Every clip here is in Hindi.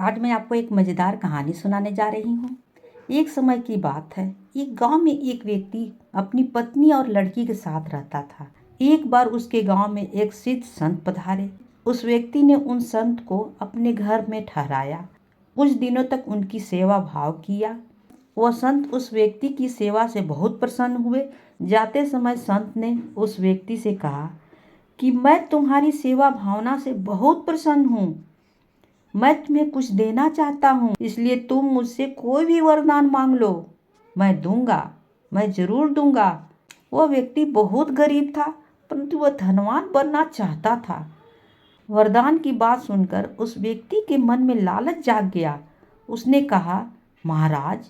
आज मैं आपको एक मज़ेदार कहानी सुनाने जा रही हूँ। एक समय की बात है। एक गांव में एक व्यक्ति अपनी पत्नी और लड़की के साथ रहता था। एक बार उसके गांव में एक सिद्ध संत पधारे। उस व्यक्ति ने उन संत को अपने घर में ठहराया। कुछ दिनों तक उनकी सेवा भाव किया। वह संत उस व्यक्ति की सेवा से बहुत प्रसन्न हुए। जाते समय संत ने उस व्यक्ति से कहा कि मैं तुम्हारी सेवा भावना से बहुत प्रसन्न हूँ। मैं तुम्हें कुछ देना चाहता हूँ, इसलिए तुम मुझसे कोई भी वरदान मांग लो, मैं दूंगा, मैं जरूर दूंगा। वह व्यक्ति बहुत गरीब था, परंतु वह धनवान बनना चाहता था। वरदान की बात सुनकर उस व्यक्ति के मन में लालच जाग गया। उसने कहा, महाराज,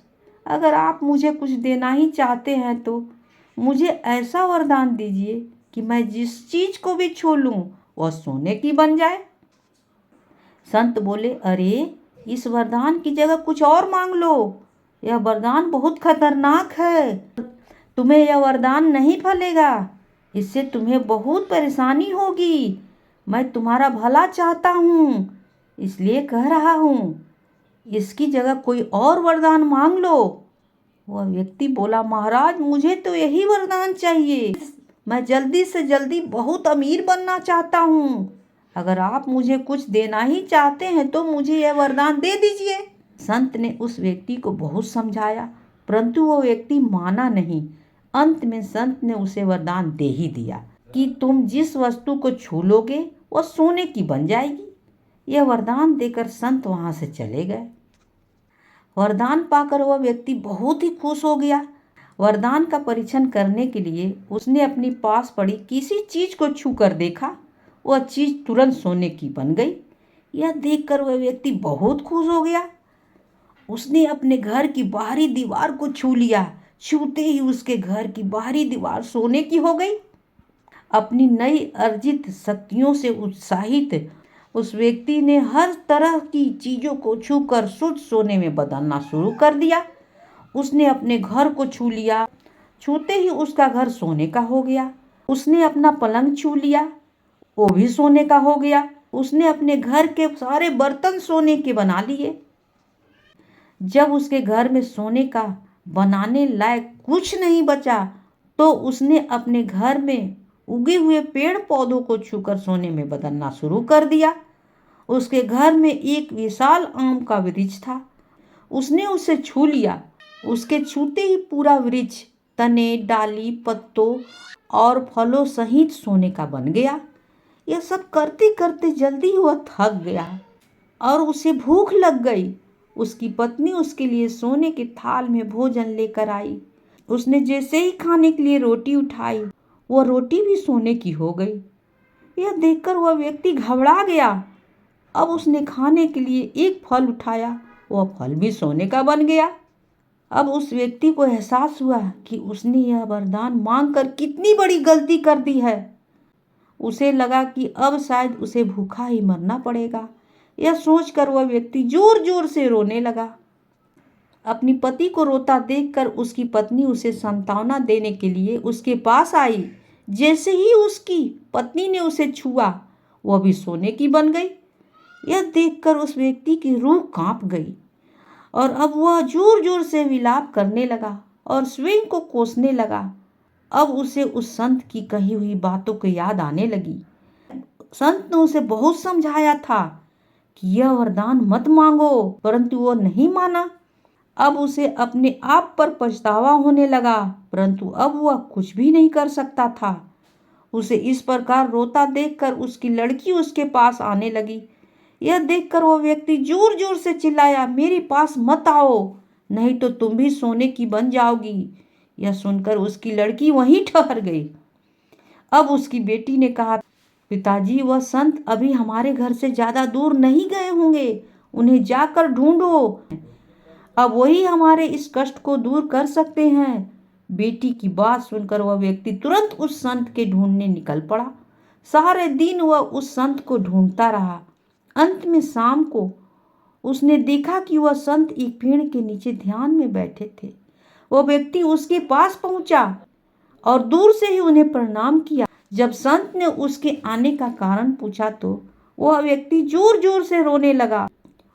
अगर आप मुझे कुछ देना ही चाहते हैं तो मुझे ऐसा वरदान दीजिए कि मैं जिस चीज को भी छू लूं वह सोने की बन जाए। संत बोले, अरे, इस वरदान की जगह कुछ और मांग लो। यह वरदान बहुत खतरनाक है। तुम्हें यह वरदान नहीं फलेगा। इससे तुम्हें बहुत परेशानी होगी। मैं तुम्हारा भला चाहता हूँ, इसलिए कह रहा हूँ, इसकी जगह कोई और वरदान मांग लो। वह व्यक्ति बोला, महाराज, मुझे तो यही वरदान चाहिए। मैं जल्दी से जल्दी बहुत अमीर बनना चाहता हूँ। अगर आप मुझे कुछ देना ही चाहते हैं तो मुझे यह वरदान दे दीजिए। संत ने उस व्यक्ति को बहुत समझाया, परंतु वो व्यक्ति माना नहीं। अंत में संत ने उसे वरदान दे ही दिया कि तुम जिस वस्तु को छू लोगे वह सोने की बन जाएगी। यह वरदान देकर संत वहां से चले गए। वरदान पाकर वह व्यक्ति बहुत ही खुश हो गया। वरदान का परीक्षण करने के लिए उसने अपनी पास पड़ी किसी चीज को छू कर देखा। वह चीज तुरंत सोने की बन गई। यह देखकर वह व्यक्ति बहुत खुश हो गया। उसने अपने घर की बाहरी दीवार को छू लिया। छूते ही उसके घर की बाहरी दीवार सोने की हो गई। अपनी नई अर्जित शक्तियों से उत्साहित उस व्यक्ति ने हर तरह की चीजों को छूकर शुद्ध सोने में बदलना शुरू कर दिया। उसने अपने घर को छू लिया। छूते ही उसका घर सोने का हो गया। उसने अपना पलंग छू लिया, वो भी सोने का हो गया। उसने अपने घर के सारे बर्तन सोने के बना लिए। जब उसके घर में सोने का बनाने लायक कुछ नहीं बचा तो उसने अपने घर में उगे हुए पेड़ पौधों को छूकर सोने में बदलना शुरू कर दिया। उसके घर में एक विशाल आम का वृक्ष था। उसने उसे छू लिया। उसके छूते ही पूरा वृक्ष तने, डाली, पत्तों और फलों सहित सोने का बन गया। यह सब करते करते जल्दी वह थक गया और उसे भूख लग गई। उसकी पत्नी उसके लिए सोने के थाल में भोजन लेकर आई। उसने जैसे ही खाने के लिए रोटी उठाई, वह रोटी भी सोने की हो गई। यह देखकर वह व्यक्ति घबरा गया। अब उसने खाने के लिए एक फल उठाया, वह फल भी सोने का बन गया। अब उस व्यक्ति को एहसास हुआ कि उसने यह वरदान मांगकर कितनी बड़ी गलती कर दी है। उसे लगा कि अब शायद उसे भूखा ही मरना पड़ेगा। यह सोचकर वह व्यक्ति जोर जोर से रोने लगा। अपनी पति को रोता देखकर उसकी पत्नी उसे सांत्वना देने के लिए उसके पास आई। जैसे ही उसकी पत्नी ने उसे छुआ, वह भी सोने की बन गई। यह देखकर उस व्यक्ति की रूह कांप गई और अब वह जोर जोर से विलाप करने लगा और स्वयं को कोसने लगा। अब उसे उस संत की कही हुई बातों को याद आने लगी। संत ने उसे बहुत समझाया था कि यह वरदान मत मांगो, परंतु वो नहीं माना। अब उसे अपने आप पर पछतावा होने लगा, परंतु अब वह कुछ भी नहीं कर सकता था। उसे इस प्रकार रोता देखकर उसकी लड़की उसके पास आने लगी। यह देखकर वो व्यक्ति जोर जोर से चिल्लाया, मेरे पास मत आओ, नहीं तो तुम भी सोने की बन जाओगी। यह सुनकर उसकी लड़की वहीं ठहर गई। अब उसकी बेटी ने कहा, पिताजी, वह संत अभी हमारे घर से ज्यादा दूर नहीं गए होंगे, उन्हें जाकर ढूंढो। अब वही हमारे इस कष्ट को दूर कर सकते हैं। बेटी की बात सुनकर वह व्यक्ति तुरंत उस संत के ढूंढने निकल पड़ा। सारे दिन वह उस संत को ढूंढता रहा। अंत में शाम को उसने देखा कि वह संत एक पेड़ के नीचे ध्यान में बैठे थे। वह व्यक्ति उसके पास पहुंचा और दूर से ही उन्हें प्रणाम किया। जब संत ने उसके आने का कारण पूछा तो वह व्यक्ति जोर जोर से रोने लगा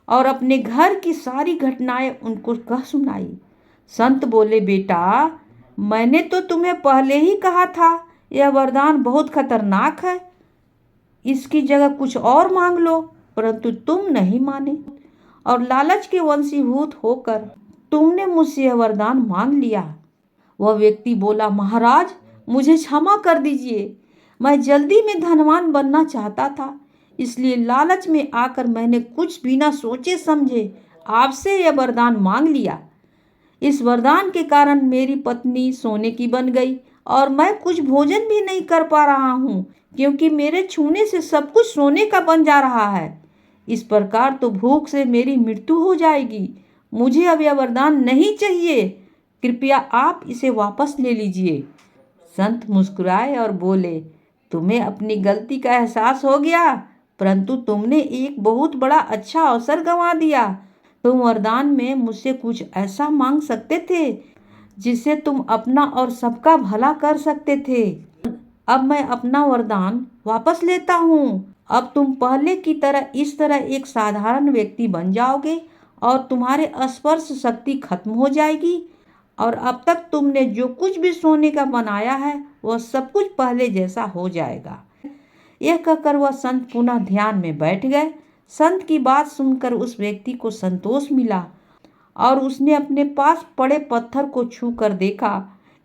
और अपने घर की सारी घटनाएं उनको कह सुनाई। संत बोले, बेटा, मैंने तो तुम्हें पहले ही कहा था यह वरदान बहुत खतरनाक है, इसकी जगह कुछ और मांग लो, परंतु तुम नहीं माने और लालच के वंशीभूत होकर तुमने मुझसे यह वरदान मांग लिया। वह व्यक्ति बोला, महाराज, मुझे क्षमा कर दीजिए, मैं जल्दी में धनवान बनना चाहता था, इसलिए लालच में आकर मैंने कुछ बिना सोचे समझे आपसे यह वरदान मांग लिया। इस वरदान के कारण मेरी पत्नी सोने की बन गई और मैं कुछ भोजन भी नहीं कर पा रहा हूँ, क्योंकि मेरे छूने से सब कुछ सोने का बन जा रहा है। इस प्रकार तो भूख से मेरी मृत्यु हो जाएगी। मुझे अब यह वरदान नहीं चाहिए, कृपया आप इसे वापस ले लीजिए। संत मुस्कुराए और बोले, तुम्हें अपनी गलती का एहसास हो गया, परंतु तुमने एक बहुत बड़ा अच्छा अवसर गंवा दिया। तुम वरदान में मुझसे कुछ ऐसा मांग सकते थे जिससे तुम अपना और सबका भला कर सकते थे। अब मैं अपना वरदान वापस लेता हूँ। अब तुम पहले की तरह इस तरह एक साधारण व्यक्ति बन जाओगे और तुम्हारे स्पर्श शक्ति खत्म हो जाएगी और अब तक तुमने जो कुछ भी सोने का बनाया है वह सब कुछ पहले जैसा हो जाएगा। यह कहकर वह संत पुनः ध्यान में बैठ गए। संत की बात सुनकर उस व्यक्ति को संतोष मिला और उसने अपने पास पड़े पत्थर को छू कर देखा।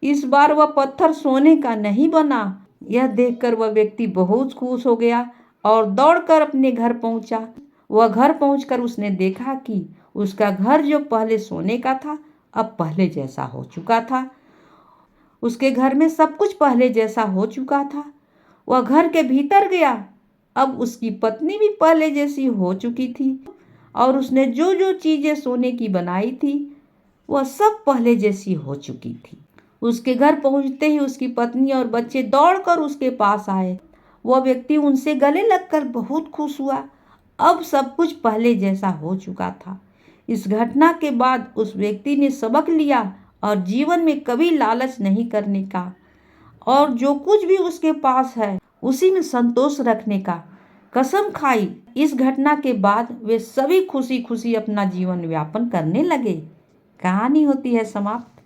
इस बार वह पत्थर सोने का नहीं बना। यह देखकर वह व्यक्ति बहुत खुश हो गया और दौड़कर अपने घर पहुंचा। वह घर पहुंचकर उसने देखा कि उसका घर जो पहले सोने का था अब पहले जैसा हो चुका था। उसके घर में सब कुछ पहले जैसा हो चुका था। वह घर के भीतर गया। अब उसकी पत्नी भी पहले जैसी हो चुकी थी और उसने जो जो चीजें सोने की बनाई थी वह सब पहले जैसी हो चुकी थी। उसके घर पहुंचते ही उसकी पत्नी और बच्चे दौड़कर उसके पास आए। वह व्यक्ति उनसे गले लगकर बहुत खुश हुआ। अब सब कुछ पहले जैसा हो चुका था। इस घटना के बाद उस व्यक्ति ने सबक लिया और जीवन में कभी लालच नहीं करने का और जो कुछ भी उसके पास है उसी में संतोष रखने का कसम खाई। इस घटना के बाद वे सभी खुशी खुशी अपना जीवन यापन करने लगे। कहानी होती है समाप्त।